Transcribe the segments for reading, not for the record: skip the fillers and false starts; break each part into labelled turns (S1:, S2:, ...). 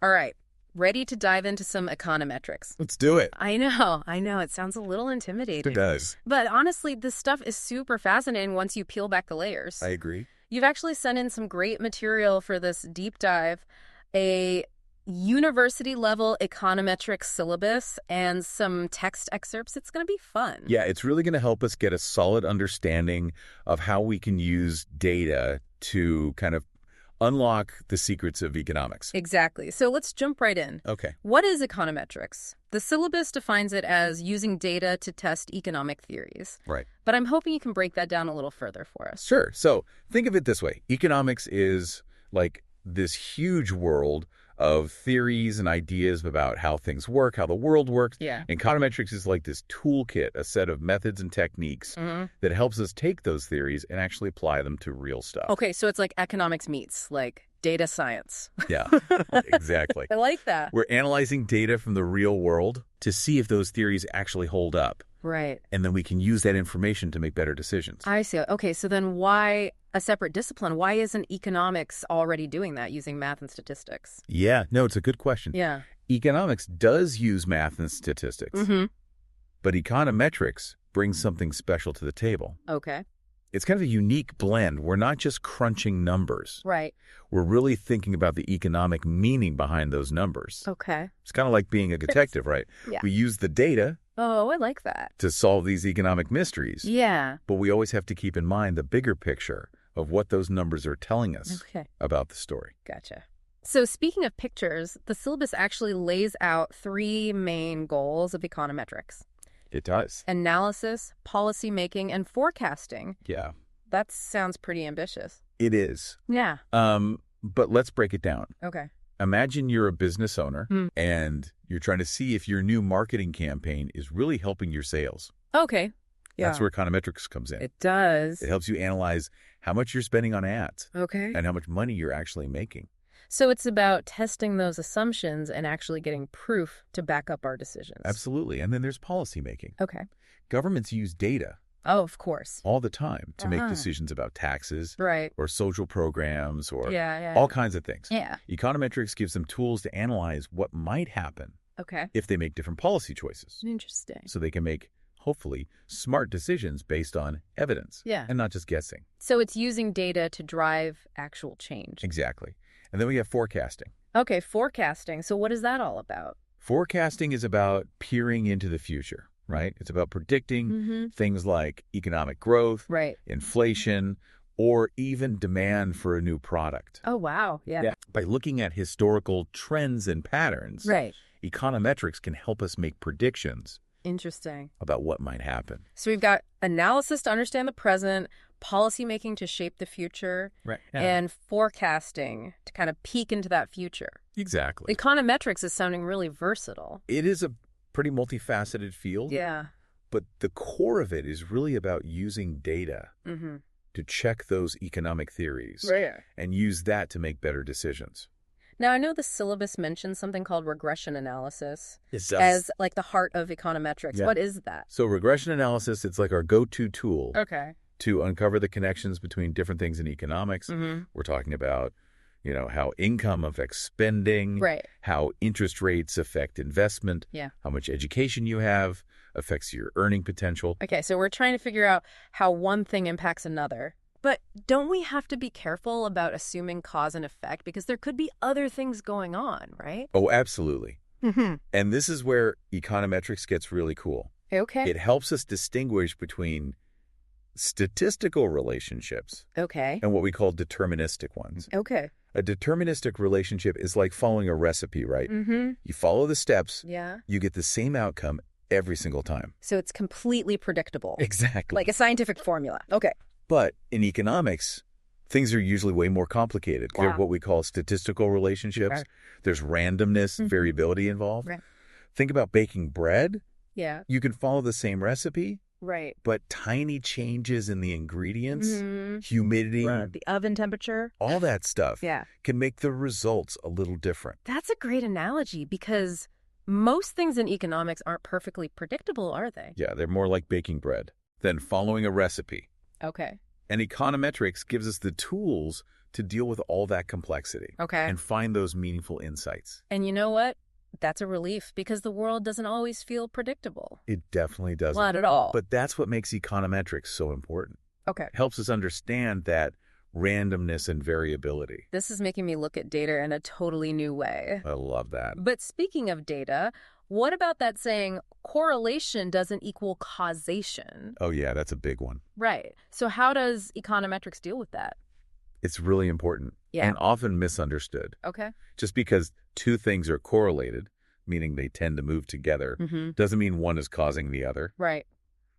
S1: All right. Ready to dive into some econometrics.
S2: Let's do it.
S1: I know. It sounds a little intimidating.
S2: It does.
S1: But honestly, this stuff is super fascinating once you peel back the layers.
S2: I agree.
S1: You've actually sent in some great material for this deep dive, a university-level econometrics syllabus, and some text excerpts. It's going to be fun.
S2: Yeah, it's really going to help us get a solid understanding of how we can use data to kind of unlock the secrets of economics.
S1: Exactly. So let's jump right in.
S2: Okay.
S1: What is econometrics? The syllabus defines it as using data to test economic theories.
S2: Right.
S1: But I'm hoping you can break that down a little further for us.
S2: Sure. So think of it this way. Economics is like this huge world of theories and ideas about how things work, how the world works.
S1: Yeah.
S2: And econometrics is like this toolkit, a set of methods and techniques that helps us take those theories and actually apply them to real stuff.
S1: Okay, so it's like economics meets, like data science.
S2: Yeah, exactly.
S1: I like that.
S2: We're analyzing data from the real world to see if those theories actually hold up.
S1: Right.
S2: And then we can use that information to make better decisions.
S1: I see. Okay, so then why a separate discipline? Why isn't economics already doing that using math and statistics?
S2: Yeah, no, it's a good question.
S1: Yeah.
S2: Economics does use math and statistics, but econometrics brings something special to the table.
S1: Okay.
S2: It's kind of a unique blend. We're not just crunching numbers.
S1: Right.
S2: We're really thinking about the economic meaning behind those numbers.
S1: Okay.
S2: It's kind of like being a detective, right?
S1: Yeah.
S2: We use the data
S1: Oh, I like that.
S2: to solve these economic mysteries.
S1: Yeah.
S2: But we always have to keep in mind the bigger picture of what those numbers are telling us about the story.
S1: Gotcha. So speaking of pictures, the syllabus actually lays out three main goals of econometrics:
S2: It does.
S1: analysis, policy making, and forecasting.
S2: Yeah,
S1: That sounds pretty ambitious.
S2: it is.
S1: Yeah.
S2: But let's break it down.
S1: Okay.
S2: Imagine you're a business owner and you're trying to see if your new marketing campaign is really helping your sales.
S1: Okay. Yeah.
S2: That's where econometrics comes in.
S1: It does.
S2: It helps you analyze how much you're spending on ads
S1: Okay.
S2: and how much money you're actually making.
S1: So it's about testing those assumptions and actually getting proof to back up our decisions.
S2: Absolutely. And then there's policy making.
S1: Okay.
S2: Governments use data
S1: Oh, of course.
S2: all the time to make decisions about taxes
S1: Right.
S2: or social programs or
S1: Yeah.
S2: all kinds of things.
S1: Yeah.
S2: Econometrics gives them tools to analyze what might happen
S1: Okay.
S2: if they make different policy choices.
S1: Interesting.
S2: So they can make, hopefully, smart decisions based on evidence
S1: Yeah.
S2: and not just guessing.
S1: So it's using data to drive actual change.
S2: Exactly. And then we have forecasting.
S1: Okay, forecasting. So what is that all about?
S2: Forecasting is about peering into the future, right? It's about predicting things like economic growth,
S1: Right.
S2: inflation, or even demand for a new product.
S1: Oh, wow. Yeah.
S2: By looking at historical trends and patterns,
S1: Right.
S2: econometrics can help us make predictions
S1: Interesting.
S2: about what might happen.
S1: So we've got analysis to understand the present, policy making to shape the future,
S2: Right.
S1: and forecasting to kind of peek into that future.
S2: Exactly.
S1: Econometrics is sounding really versatile.
S2: It is a pretty multifaceted field,
S1: Yeah.
S2: but the core of it is really about using data to check those economic theories
S1: Right.
S2: and use that to make better decisions.
S1: Now, I know the syllabus mentions something called regression analysis
S2: It does.
S1: as like the heart of econometrics.
S2: Yeah.
S1: What is that?
S2: So regression analysis, it's like our go-to tool
S1: Okay.
S2: to uncover the connections between different things in economics. We're talking about, how income affects spending,
S1: Right.
S2: how interest rates affect investment,
S1: Yeah.
S2: how much education you have affects your earning potential.
S1: Okay, so we're trying to figure out how one thing impacts another. But don't we have to be careful about assuming cause and effect? Because there could be other things going on, right?
S2: Oh, absolutely.
S1: Mm-hmm.
S2: And this is where econometrics gets really cool.
S1: Okay.
S2: It helps us distinguish between statistical relationships
S1: Okay.
S2: and what we call deterministic ones.
S1: Okay.
S2: A deterministic relationship is like following a recipe, right?
S1: Mm-hmm.
S2: You follow the steps,
S1: Yeah.
S2: you get the same outcome every single time.
S1: So it's completely predictable.
S2: Exactly.
S1: Like a scientific formula. Okay.
S2: But in economics, things are usually way more complicated. There are
S1: Wow.
S2: what we call statistical relationships.
S1: Right.
S2: There's randomness, variability involved.
S1: Right.
S2: Think about baking bread.
S1: Yeah.
S2: You can follow the same recipe,
S1: Right.
S2: but tiny changes in the ingredients,
S1: Mhm.
S2: humidity,
S1: The oven temperature.
S2: all that stuff
S1: Yeah.
S2: can make the results a little different.
S1: That's a great analogy because most things in economics aren't perfectly predictable, are they?
S2: Yeah, they're more like baking bread than following a recipe.
S1: Okay.
S2: And econometrics gives us the tools to deal with all that complexity
S1: Okay.
S2: and find those meaningful insights.
S1: And you know what? That's a relief because the world doesn't always feel predictable.
S2: It definitely doesn't.
S1: Not at all.
S2: But that's what makes econometrics so important.
S1: Okay.
S2: It helps us understand that randomness and variability.
S1: This is making me look at data in a totally new way.
S2: I love that.
S1: But speaking of data, what about that saying correlation doesn't equal causation?
S2: Oh, yeah, that's a big one.
S1: Right. So how does econometrics deal with that?
S2: It's really important and often misunderstood.
S1: Okay.
S2: Just because two things are correlated, meaning they tend to move together, doesn't mean one is causing the other.
S1: Right.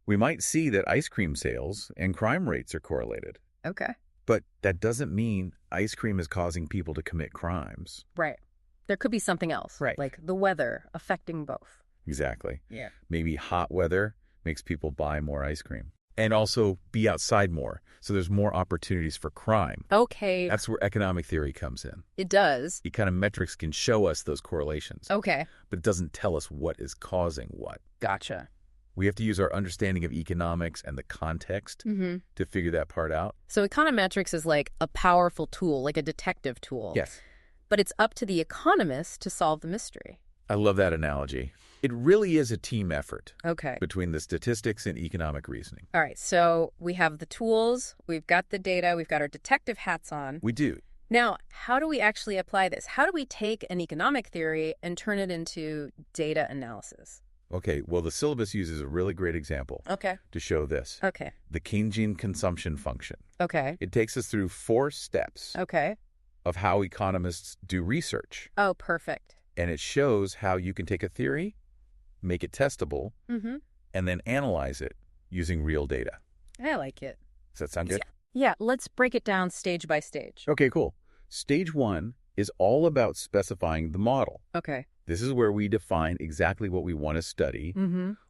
S2: We might see that ice cream sales and crime rates are correlated.
S1: Okay.
S2: But that doesn't mean ice cream is causing people to commit crimes.
S1: Right. There could be something else.
S2: Right.
S1: Like the weather affecting both.
S2: Exactly.
S1: Yeah.
S2: Maybe hot weather makes people buy more ice cream and also be outside more. So there's more opportunities for crime.
S1: Okay.
S2: That's where economic theory comes in.
S1: It does.
S2: Econometrics can show us those correlations.
S1: Okay.
S2: But it doesn't tell us what is causing what.
S1: Gotcha.
S2: We have to use our understanding of economics and the context to figure that part out.
S1: So econometrics is like a powerful tool, like a detective tool.
S2: Yes.
S1: But it's up to the economist to solve the mystery.
S2: I love that analogy. It really is a team effort
S1: Okay.
S2: between the statistics and economic reasoning.
S1: All right. So we have the tools, we've got the data, we've got our detective hats on.
S2: We do.
S1: Now, how do we actually apply this? How do we take an economic theory and turn it into data analysis?
S2: Okay, well, the syllabus uses a really great example to show this.
S1: Okay.
S2: The Keynesian consumption function.
S1: Okay.
S2: It takes us through 4 steps
S1: Okay.
S2: of how economists do research.
S1: Oh, perfect.
S2: And it shows how you can take a theory, make it testable, and then analyze it using real data.
S1: I like it.
S2: Does that sound good?
S1: Yeah, let's break it down stage by stage.
S2: Okay, cool. Stage 1 is all about specifying the model.
S1: Okay.
S2: This is where we define exactly what we want to study,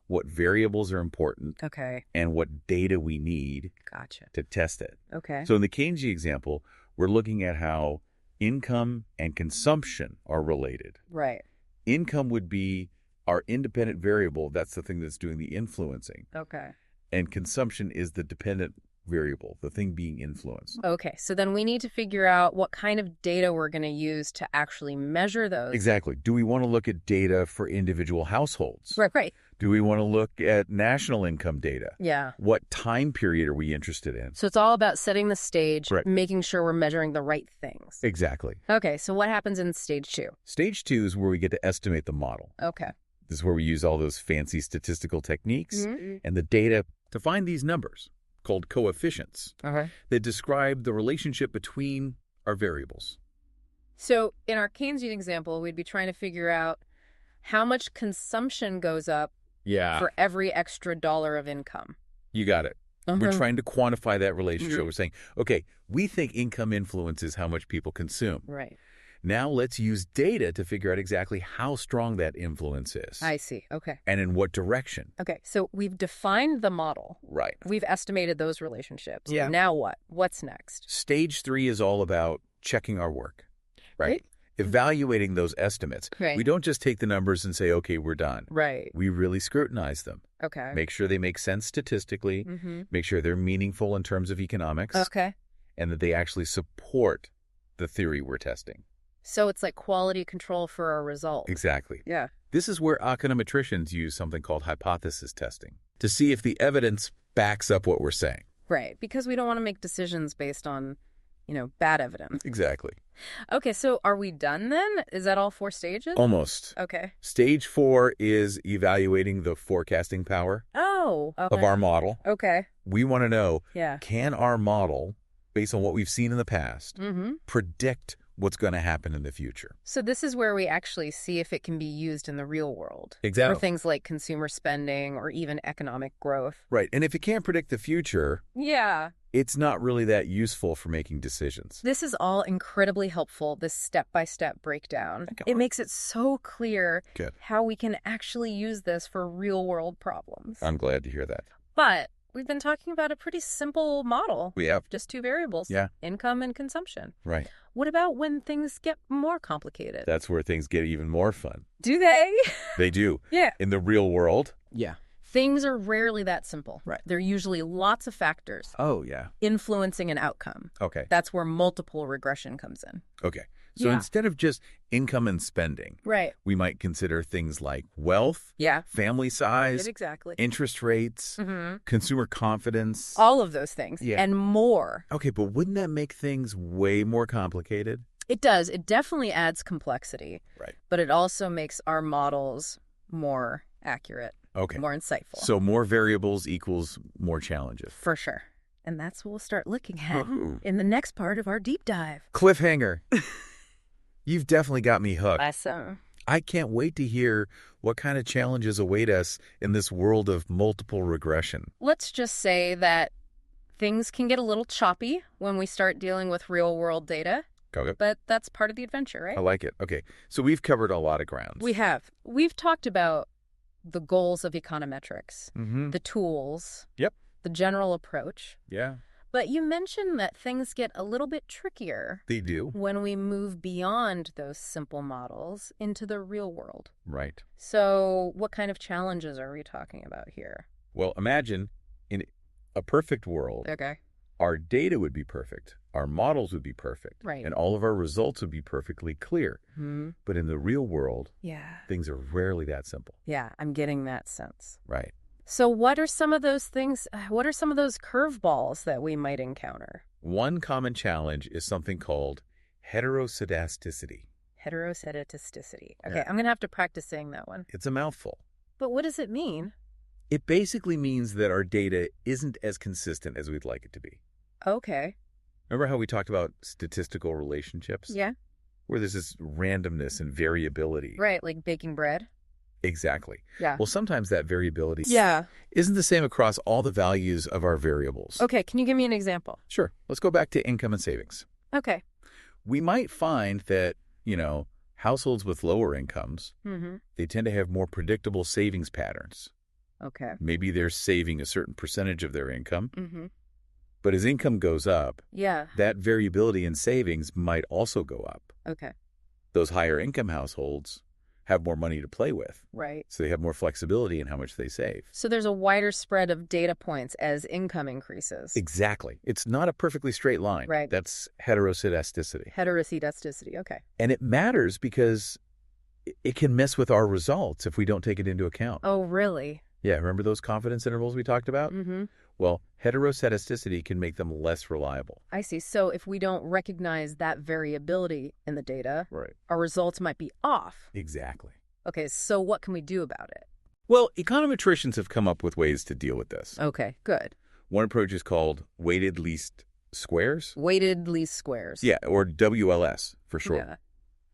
S2: what variables are important,
S1: Okay.
S2: and what data we need
S1: Gotcha.
S2: to test it.
S1: Okay.
S2: So in the Keynesian example, we're looking at how income and consumption are related.
S1: Right.
S2: Income would be our independent variable. That's the thing that's doing the influencing.
S1: Okay.
S2: And consumption is the dependent variable, the thing being influenced.
S1: Okay. So then we need to figure out what kind of data we're going to use to actually measure those.
S2: Exactly. Do we want to look at data for individual households?
S1: Right.
S2: Do we want to look at national income data?
S1: Yeah.
S2: What time period are we interested in?
S1: So it's all about setting the stage,
S2: Right.
S1: making sure we're measuring the right things.
S2: Exactly.
S1: Okay. So what happens in stage 2?
S2: Stage 2 is where we get to estimate the model.
S1: Okay.
S2: This is where we use all those fancy statistical techniques and the data to find these numbers called coefficients
S1: Okay.
S2: that describe the relationship between our variables.
S1: So in our Keynesian example, we'd be trying to figure out how much consumption goes up for every extra dollar of income.
S2: You got it. We're trying to quantify that relationship. We're saying, okay, we think income influences how much people consume.
S1: Right.
S2: Now let's use data to figure out exactly how strong that influence is.
S1: I see. Okay.
S2: And in what direction.
S1: Okay. So we've defined the model.
S2: Right.
S1: We've estimated those relationships.
S2: Yeah.
S1: Now what? What's next?
S2: Stage 3 is all about checking our work, right? Evaluating those estimates.
S1: Right.
S2: We don't just take the numbers and say, okay, we're done.
S1: Right.
S2: We really scrutinize them.
S1: Okay.
S2: Make sure they make sense statistically, make sure they're meaningful in terms of economics,
S1: Okay.
S2: and that they actually support the theory we're testing.
S1: So it's like quality control for our results.
S2: Exactly.
S1: Yeah.
S2: This is where econometricians use something called hypothesis testing to see if the evidence backs up what we're saying.
S1: Right. Because we don't want to make decisions based on, bad evidence.
S2: Exactly.
S1: Okay. So are we done then? Is that all 4 stages?
S2: Almost.
S1: Okay.
S2: Stage 4 is evaluating the forecasting power
S1: Oh. Okay.
S2: of our model.
S1: Okay.
S2: We want to know,
S1: Yeah.
S2: can our model, based on what we've seen in the past, predict what's going to happen in the future?
S1: So this is where we actually see if it can be used in the real world.
S2: Exactly.
S1: For things like consumer spending or even economic growth.
S2: Right. And if it can't predict the future,
S1: Yeah.
S2: it's not really that useful for making decisions.
S1: This is all incredibly helpful, this step-by-step breakdown.
S2: Okay.
S1: It makes it so clear
S2: Good.
S1: how we can actually use this for real-world problems.
S2: I'm glad to hear that.
S1: But we've been talking about a pretty simple model.
S2: We have.
S1: Just 2 variables.
S2: Yeah.
S1: Income and consumption.
S2: Right.
S1: What about when things get more complicated?
S2: That's where things get even more fun.
S1: Do they?
S2: They do.
S1: Yeah.
S2: In the real world,
S3: Yeah.
S1: Things are rarely that simple.
S2: Right.
S1: There are usually lots of factors
S2: Oh, yeah.
S1: influencing an outcome.
S2: Okay.
S1: That's where multiple regression comes in.
S2: Okay. So instead of just income and spending,
S1: Right.
S2: we might consider things like wealth,
S1: Yeah.
S2: family size,
S1: Exactly.
S2: interest rates, consumer confidence.
S1: All of those things
S2: Yeah.
S1: and more.
S2: Okay, but wouldn't that make things way more complicated?
S1: It does. It definitely adds complexity.
S2: Right.
S1: But it also makes our models more accurate,
S2: Okay.
S1: more insightful.
S2: So more variables equals more challenges.
S1: For sure. And that's what we'll start looking at
S2: Ooh.
S1: in the next part of our deep dive.
S2: Cliffhanger. You've definitely got me hooked.
S1: Awesome.
S2: I can't wait to hear what kind of challenges await us in this world of multiple regression.
S1: Let's just say that things can get a little choppy when we start dealing with real-world data,
S2: Okay.
S1: but that's part of the adventure, right?
S2: I like it. Okay, so we've covered a lot of ground.
S1: We have. We've talked about the goals of econometrics,
S2: Mm-hmm.
S1: the tools,
S2: Yep.
S1: the general approach.
S2: Yeah,
S1: But you mentioned that things get a little bit trickier
S2: they do.
S1: when we move beyond those simple models into the real world.
S2: Right.
S1: So what kind of challenges are we talking about here?
S2: Well, imagine in a perfect world,
S1: Okay.
S2: our data would be perfect, our models would be perfect,
S1: Right.
S2: and all of our results would be perfectly clear.
S1: Hmm.
S2: But in the real world,
S1: Yeah.
S2: things are rarely that simple.
S1: Yeah, I'm getting that sense.
S2: Right.
S1: So what are some of those things, what are some of those curveballs that we might encounter?
S2: One common challenge is something called heteroscedasticity.
S1: Heteroscedasticity. Okay,
S2: Yeah.
S1: I'm going to have to practice saying that one.
S2: It's a mouthful.
S1: But what does it mean?
S2: It basically means that our data isn't as consistent as we'd like it to be.
S1: Okay.
S2: Remember how we talked about statistical relationships?
S1: Yeah.
S2: Where there's this randomness and variability.
S1: Right, like baking bread.
S2: Exactly.
S1: Yeah.
S2: Well, sometimes that variability
S1: Yeah.
S2: isn't the same across all the values of our variables.
S1: Okay, can you give me an example?
S2: Sure. Let's go back to income and savings.
S1: Okay.
S2: We might find that, households with lower incomes,
S1: Mm-hmm.
S2: they tend to have more predictable savings patterns.
S1: Okay.
S2: Maybe they're saving a certain percentage of their income,
S1: Mm-hmm.
S2: but as income goes up,
S1: Yeah.
S2: that variability in savings might also go up.
S1: Okay.
S2: Those higher income households have more money to play with,
S1: Right.
S2: so they have more flexibility in how much they save.
S1: So there's a wider spread of data points as income increases.
S2: Exactly. It's not a perfectly straight line.
S1: Right.
S2: That's heteroscedasticity.
S1: Heteroscedasticity. Okay.
S2: And it matters because it can mess with our results if we don't take it into account.
S1: Oh, really?
S2: Yeah, remember those confidence intervals we talked about?
S1: Mm-hmm.
S2: Well, heteroscedasticity can make them less reliable.
S1: I see. So if we don't recognize that variability in the data,
S2: Right.
S1: our results might be off.
S2: Exactly.
S1: Okay, so what can we do about it?
S2: Well, econometricians have come up with ways to deal with this.
S1: Okay, good.
S2: One approach is called weighted least squares.
S1: Weighted least squares.
S2: Yeah, or WLS for short.
S1: Yeah.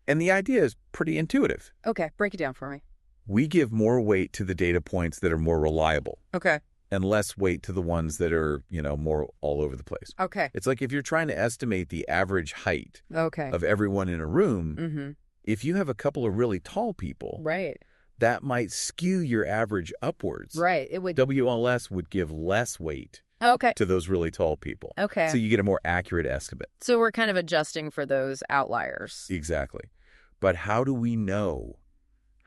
S2: And the idea is pretty intuitive.
S1: Okay, break it down for me.
S2: We give more weight to the data points that are more reliable
S1: Okay.
S2: and less weight to the ones that are, more all over the place.
S1: Okay.
S2: It's like if you're trying to estimate the average height
S1: Okay.
S2: of everyone in a room,
S1: Mm-hmm.
S2: if you have a couple of really tall people,
S1: Right.
S2: that might skew your average upwards.
S1: Right. It would.
S2: WLS would give less weight
S1: Okay.
S2: to those really tall people.
S1: Okay.
S2: So you get a more accurate estimate.
S1: So we're kind of adjusting for those outliers.
S2: Exactly. But how do we know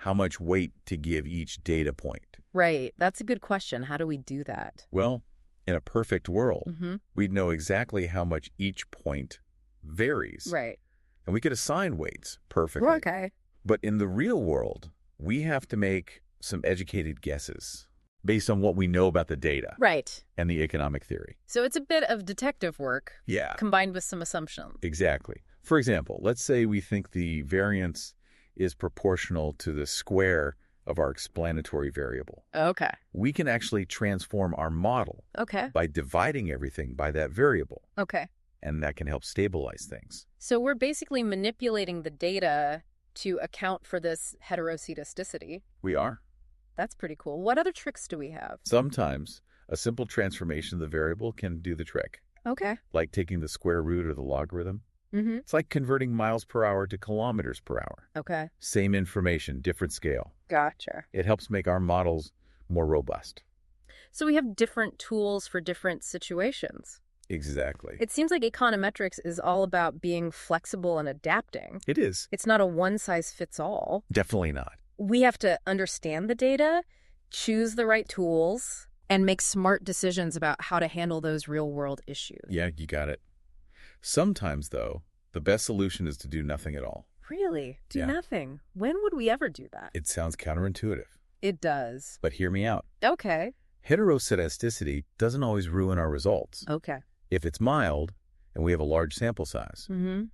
S2: how much weight to give each data point?
S1: Right. That's a good question. How do we do that?
S2: Well, in a perfect world,
S1: Mm-hmm.
S2: we'd know exactly how much each point varies.
S1: Right.
S2: And we could assign weights perfectly.
S1: Okay.
S2: But in the real world, we have to make some educated guesses based on what we know about the data
S1: Right.
S2: and the economic theory.
S1: So it's a bit of detective work
S2: Yeah,
S1: combined with some assumptions.
S2: exactly. For example, let's say we think the variance is proportional to the square of our explanatory variable.
S1: Okay.
S2: We can actually transform our model
S1: Okay.
S2: by dividing everything by that variable,
S1: Okay.
S2: and that can help stabilize things.
S1: So we're basically manipulating the data to account for this heteroscedasticity.
S2: We are.
S1: That's pretty cool. What other tricks do we have?
S2: Sometimes a simple transformation of the variable can do the trick,
S1: Okay.
S2: like taking the square root or the logarithm.
S1: Mm-hmm.
S2: It's like converting miles per hour to kilometers per hour.
S1: Okay.
S2: Same information, different scale.
S1: Gotcha.
S2: It helps make our models more robust.
S1: So we have different tools for different situations.
S2: Exactly.
S1: It seems like econometrics is all about being flexible and adapting.
S2: It is.
S1: It's not a one-size-fits-all.
S2: Definitely not.
S1: We have to understand the data choose the right tools, and make smart decisions about how to handle those real-world issues.
S2: Yeah, you got it. Sometimes, though, the best solution is to do nothing at all.
S1: Really? Do
S2: Yeah.
S1: nothing? When would we ever do that?
S2: It sounds counterintuitive,
S1: It does.
S2: but hear me out.
S1: Okay.
S2: Heteroscedasticity doesn't always ruin our results.
S1: Okay.
S2: If it's mild and we have a large sample size,
S1: Mm-hmm.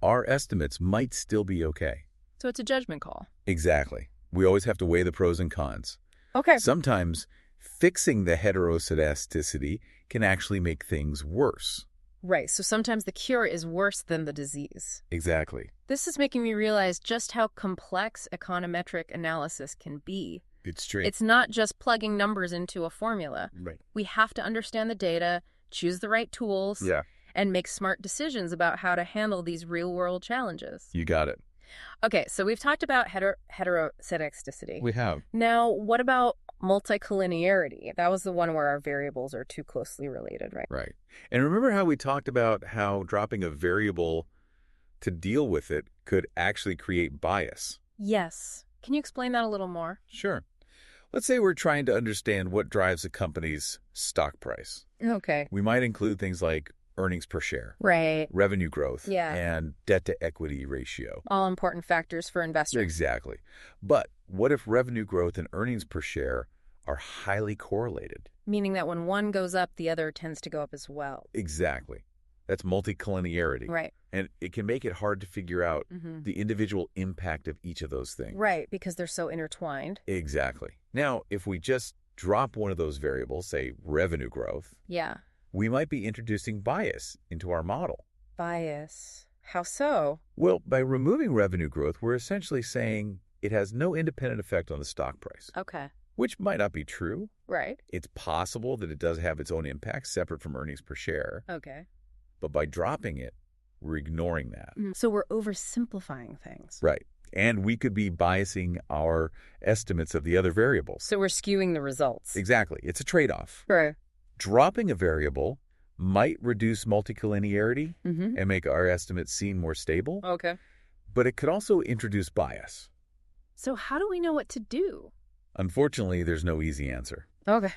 S2: our estimates might still be okay.
S1: So it's a judgment call.
S2: Exactly. We always have to weigh the pros and cons.
S1: Okay.
S2: Sometimes fixing the heteroscedasticity can actually make things worse.
S1: Right. So sometimes the cure is worse than the disease.
S2: Exactly.
S1: This is making me realize just how complex econometric analysis can be.
S2: It's straight.
S1: It's not just plugging numbers into a formula.
S2: Right.
S1: We have to understand the data, choose the right tools,
S2: Yeah,
S1: and make smart decisions about how to handle these real-world challenges.
S2: you got it.
S1: Okay, so we've talked about heteroscedasticity.
S2: We have.
S1: Now, what about multicollinearity? That was the one where our variables are too closely related, right?
S2: Right. And remember how we talked about how dropping a variable to deal with it could actually create bias?
S1: Yes. Can you explain that a little more?
S2: Sure. Let's say we're trying to understand what drives a company's stock price.
S1: Okay.
S2: We might include things like earnings per share,
S1: Right.
S2: revenue growth,
S1: Yeah.
S2: and debt-to-equity ratio.
S1: All important factors for investors.
S2: Exactly. But what if revenue growth and earnings per share are highly correlated?
S1: Meaning that when one goes up, the other tends to go up as well.
S2: Exactly. That's multicollinearity.
S1: Right.
S2: And it can make it hard to figure out
S1: Mm-hmm.
S2: the individual impact of each of those things.
S1: Right, because they're so intertwined.
S2: Exactly. Now, if we just drop one of those variables, say revenue growth,
S1: Yeah.
S2: we might be introducing bias into our model.
S1: Bias. How so?
S2: Well, by removing revenue growth, we're essentially saying it has no independent effect on the stock price,
S1: Okay.
S2: which might not be true.
S1: Right.
S2: It's possible that it does have its own impact separate from earnings per share,
S1: Okay.
S2: but by dropping it, we're ignoring that.
S1: So we're oversimplifying things.
S2: Right. And we could be biasing our estimates of the other variables.
S1: So we're skewing the results.
S2: Exactly. It's a trade-off.
S1: Right.
S2: Dropping a variable might reduce multicollinearity
S1: Mm-hmm.
S2: and make our estimates seem more stable,
S1: Okay.
S2: but it could also introduce bias.
S1: So how do we know what to do?
S2: Unfortunately, there's no easy answer.
S1: Okay.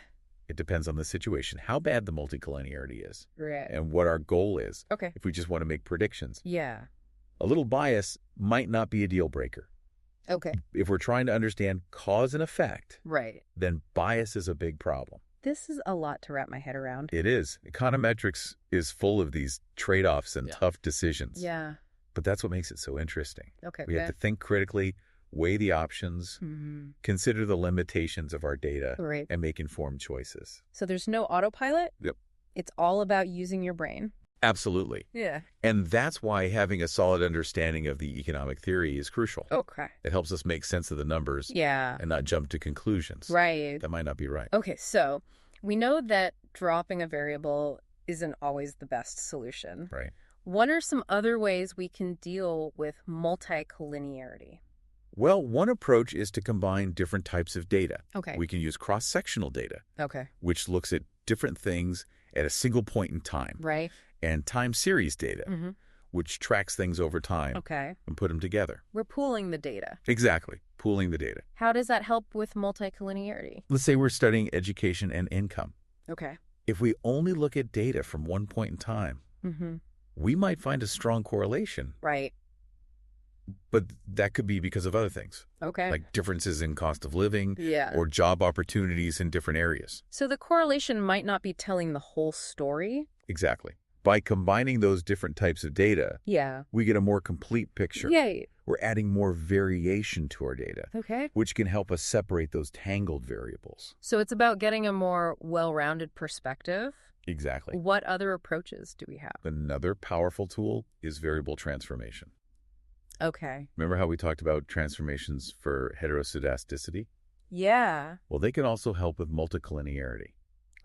S2: It depends on the situation, how bad the multicollinearity is,
S1: Right.
S2: and what our goal is
S1: Okay.
S2: if we just want to make predictions.
S1: Yeah.
S2: A little bias might not be a deal breaker.
S1: Okay.
S2: If we're trying to understand cause and effect,
S1: Right.
S2: then bias is a big problem.
S1: This is a lot to wrap my head around.
S2: It is. Econometrics is full of these trade-offs and tough decisions.
S1: Yeah.
S2: But that's what makes it so interesting.
S1: Okay.
S2: We have to think critically, weigh the options,
S1: Mm-hmm.
S2: consider the limitations of our data,
S1: Right.
S2: and make informed choices.
S1: So there's no autopilot?
S2: Yep.
S1: It's all about using your brain.
S2: Absolutely.
S1: Yeah.
S2: And that's why having a solid understanding of the economic theory is crucial.
S1: Okay.
S2: It helps us make sense of the numbers
S1: Yeah.
S2: and not jump to conclusions.
S1: Right.
S2: That might not be right.
S1: Okay, so we know that dropping a variable isn't always the best solution.
S2: Right.
S1: What are some other ways we can deal with multicollinearity?
S2: Well, one approach is to combine different types of data.
S1: Okay.
S2: We can use cross-sectional data,
S1: Okay.
S2: which looks at different things at a single point in time,
S1: Right.
S2: and time series data,
S1: Mm-hmm.
S2: which tracks things over time
S1: Okay.
S2: and put them together.
S1: We're pooling the data.
S2: Exactly. Pooling the data.
S1: How does that help with multicollinearity?
S2: Let's say we're studying education and income.
S1: Okay.
S2: If we only look at data from one point in time,
S1: Mm-hmm.
S2: we might find a strong correlation,
S1: Right.
S2: but that could be because of other things,
S1: Okay.
S2: like differences in cost of living
S1: Yeah.
S2: or job opportunities in different areas.
S1: So the correlation might not be telling the whole story.
S2: Exactly. By combining those different types of data,
S1: Yeah.
S2: we get a more complete picture.
S1: Yay.
S2: We're adding more variation to our data,
S1: Okay.
S2: which can help us separate those tangled variables.
S1: So it's about getting a more well-rounded perspective.
S2: Exactly.
S1: What other approaches do we have?
S2: Another powerful tool is variable transformation.
S1: Okay.
S2: Remember how we talked about transformations for heteroscedasticity?
S1: Yeah.
S2: Well, they can also help with multicollinearity.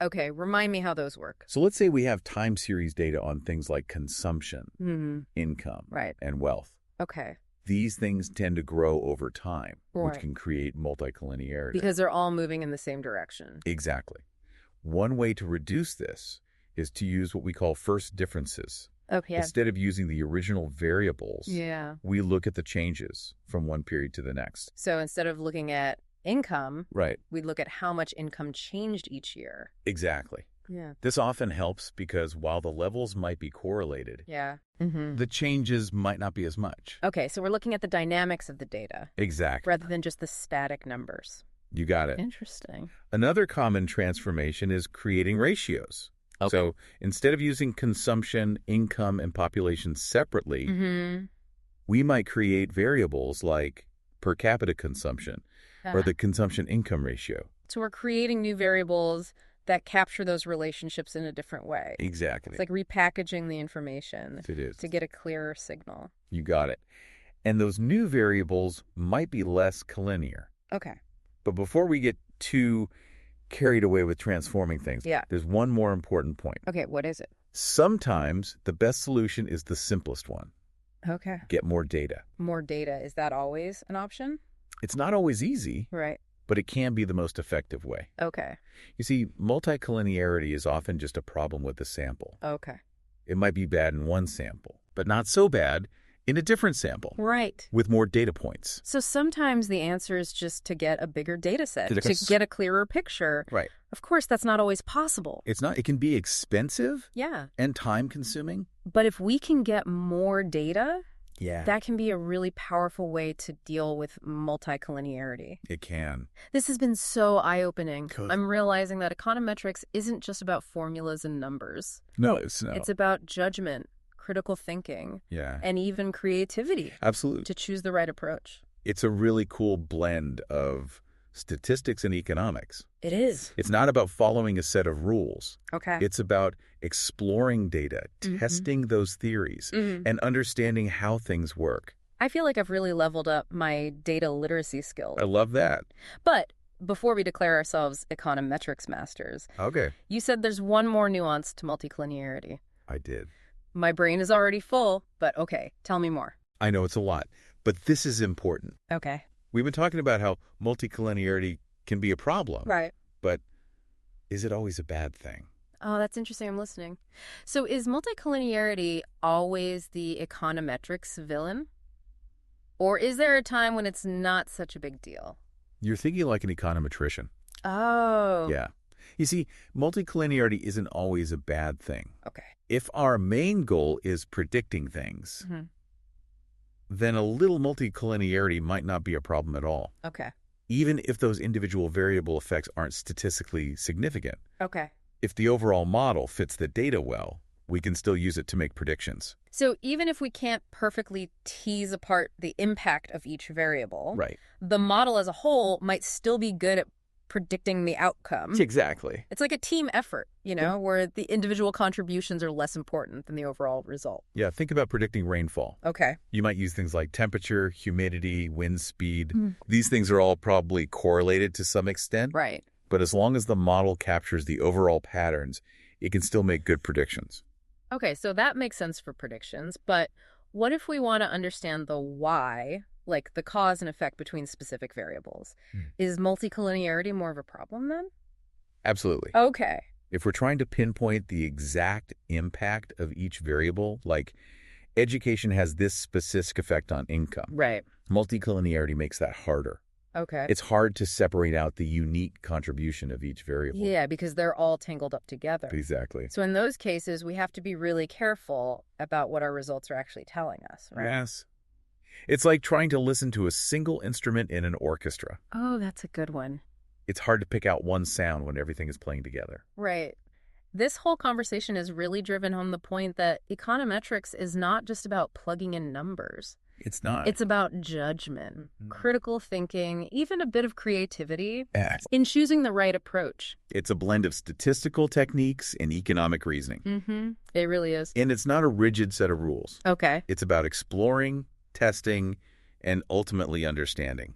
S1: Okay. Remind me how those work.
S2: So let's say we have time series data on things like consumption,
S1: Hmm.
S2: income,
S1: Right.
S2: and wealth.
S1: Okay.
S2: These things tend to grow over time, which
S1: Right.
S2: can create multicollinearity.
S1: Because they're all moving in the same direction.
S2: Exactly. One way to reduce this is to use what we call first differences.
S1: Okay.
S2: Instead of using the original variables,
S1: Yeah.
S2: we look at the changes from one period to the next.
S1: So instead of looking at income,
S2: Right.
S1: we'd look at how much income changed each year.
S2: Exactly.
S1: Yeah.
S2: This often helps because while the levels might be correlated,
S1: Yeah. Mm-hmm.
S2: the changes might not be as much.
S1: Okay, so we're looking at the dynamics of the data
S2: Exactly.
S1: rather than just the static numbers.
S2: You got it.
S1: Interesting.
S2: Another common transformation is creating ratios.
S1: Okay.
S2: So instead of using consumption, income, and population separately,
S1: Mm-hmm.
S2: we might create variables like per capita consumption or the consumption-income ratio.
S1: So we're creating new variables that capture those relationships in a different way.
S2: Exactly.
S1: It's like repackaging the information
S2: It is.
S1: to get a clearer signal.
S2: You got it. And those new variables might be less collinear.
S1: Okay.
S2: But before we get too carried away with transforming things,
S1: Yeah.
S2: there's one more important point.
S1: Okay, what is it?
S2: Sometimes the best solution is the simplest one.
S1: Okay.
S2: Get more data.
S1: More data. Is that always an option?
S2: It's not always easy,
S1: Right.
S2: but it can be the most effective way.
S1: Okay.
S2: You see, multicollinearity is often just a problem with the sample.
S1: Okay.
S2: It might be bad in one sample, but not so bad in a different sample
S1: Right.
S2: with more data points.
S1: So sometimes the answer is just to get a bigger data set, to
S2: Yes.
S1: get a clearer picture.
S2: Right.
S1: Of course, that's not always possible.
S2: It's not, it can be expensive
S1: Yeah.
S2: and time consuming.
S1: But if we can get more data,
S2: Yeah.
S1: that can be a really powerful way to deal with multicollinearity.
S2: It can.
S1: This has been so eye-opening.
S2: Good.
S1: I'm realizing that econometrics isn't just about formulas and numbers.
S2: No, it's no.
S1: It's about judgment, critical thinking,
S2: Yeah.
S1: and even creativity
S2: Absolutely.
S1: to choose the right approach.
S2: It's a really cool blend of statistics and economics.
S1: It is.
S2: It's not about following a set of rules.
S1: Okay.
S2: It's about exploring data, testing those theories, and understanding how things work.
S1: I feel like I've really leveled up my data literacy skills.
S2: I love that.
S1: But before we declare ourselves econometrics masters,
S2: Okay.
S1: you said there's one more nuance to multicollinearity.
S2: I did.
S1: My brain is already full, but okay, tell me more.
S2: I know it's a lot, but this is important.
S1: Okay.
S2: We've been talking about how multicollinearity can be a problem.
S1: Right.
S2: But is it always a bad thing?
S1: Oh, that's interesting. I'm listening. So is multicollinearity always the econometrics villain? Or is there a time when it's not such a big deal?
S2: You're thinking like an econometrician.
S1: Oh.
S2: Yeah. You see, multicollinearity isn't always a bad thing.
S1: Okay.
S2: If our main goal is predicting things, then a little multicollinearity might not be a problem at all,
S1: Okay.
S2: even if those individual variable effects aren't statistically significant.
S1: Okay.
S2: If the overall model fits the data well, we can still use it to make predictions.
S1: So even if we can't perfectly tease apart the impact of each variable,
S2: Right.
S1: the model as a whole might still be good at predicting the outcome.
S2: Exactly.
S1: It's like a team effort, where the individual contributions are less important than the overall result.
S2: Yeah, think about predicting rainfall.
S1: Okay.
S2: You might use things like temperature, humidity, wind speed. These things are all probably correlated to some extent.
S1: Right.
S2: But as long as the model captures the overall patterns, it can still make good predictions.
S1: Okay, so that makes sense for predictions, but what if we want to understand the why, like the cause and effect between specific variables? Is multicollinearity more of a problem then?
S2: Absolutely.
S1: Okay.
S2: If we're trying to pinpoint the exact impact of each variable, like education has this specific effect on income,
S1: Right.
S2: multicollinearity makes that harder.
S1: Okay.
S2: It's hard to separate out the unique contribution of each variable.
S1: Yeah, because they're all tangled up together.
S2: Exactly.
S1: So in those cases, we have to be really careful about what our results are actually telling us, right?
S2: Yes. It's like trying to listen to a single instrument in an orchestra.
S1: Oh, that's a good one.
S2: It's hard to pick out one sound when everything is playing together.
S1: Right. This whole conversation is really driven home the point that econometrics is not just about plugging in numbers.
S2: It's not.
S1: It's about judgment, critical thinking, even a bit of creativity
S2: Yes.
S1: in choosing the right approach.
S2: It's a blend of statistical techniques and economic reasoning.
S1: Mm-hmm. It really is.
S2: And it's not a rigid set of rules.
S1: Okay.
S2: It's about exploring, testing, and ultimately understanding.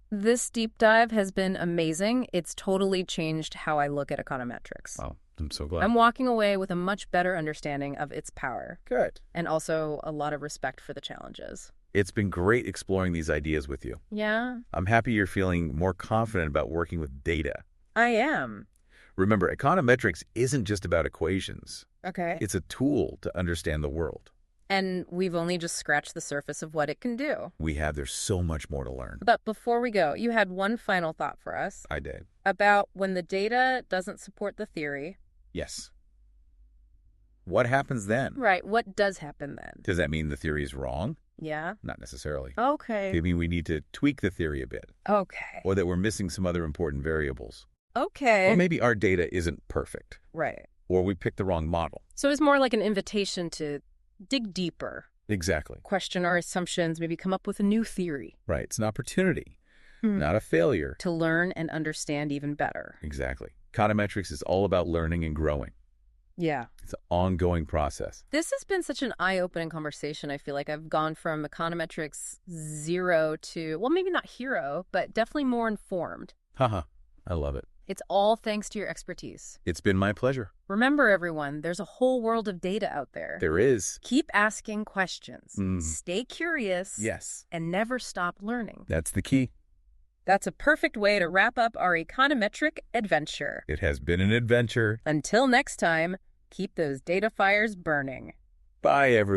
S1: This deep dive has been amazing. It's totally changed how I look at econometrics.
S2: Oh, I'm so glad.
S1: I'm walking away with a much better understanding of its power
S2: Good.
S1: and also a lot of respect for the challenges.
S2: It's been great exploring these ideas with you.
S1: Yeah,
S2: I'm happy you're feeling more confident about working with data.
S1: I am.
S2: Remember, econometrics isn't just about equations.
S1: Okay.
S2: It's a tool to understand the world.
S1: And we've only just scratched the surface of what it can do.
S2: There's so much more to learn.
S1: But before we go, you had one final thought for us.
S2: I did.
S1: About when the data doesn't support the theory.
S2: Yes. What happens then?
S1: Right. What does happen then?
S2: Does that mean the theory is wrong?
S1: Yeah.
S2: Not necessarily.
S1: Okay.
S2: I mean, we need to tweak the theory a bit.
S1: Okay.
S2: Or that we're missing some other important variables.
S1: Okay.
S2: Or maybe our data isn't perfect.
S1: Right.
S2: Or we picked the wrong model.
S1: So it's more like an invitation to dig deeper.
S2: Exactly.
S1: Question our assumptions, maybe come up with a new theory.
S2: Right. It's an opportunity, not a failure.
S1: To learn and understand even better.
S2: Exactly. Econometrics is all about learning and growing.
S1: Yeah.
S2: It's an ongoing process.
S1: This has been such an eye-opening conversation. I feel like I've gone from Econometrics 0 to, well, maybe not hero, but definitely more informed.
S2: Haha. I love it.
S1: It's all thanks to your expertise.
S2: It's been my pleasure.
S1: Remember, everyone, there's a whole world of data out there.
S2: There is.
S1: Keep asking questions. Stay curious.
S2: Yes.
S1: And never stop learning.
S2: That's the key.
S1: That's a perfect way to wrap up our econometric adventure.
S2: It has been an adventure.
S1: Until next time, keep those data fires burning.
S2: Bye, everyone.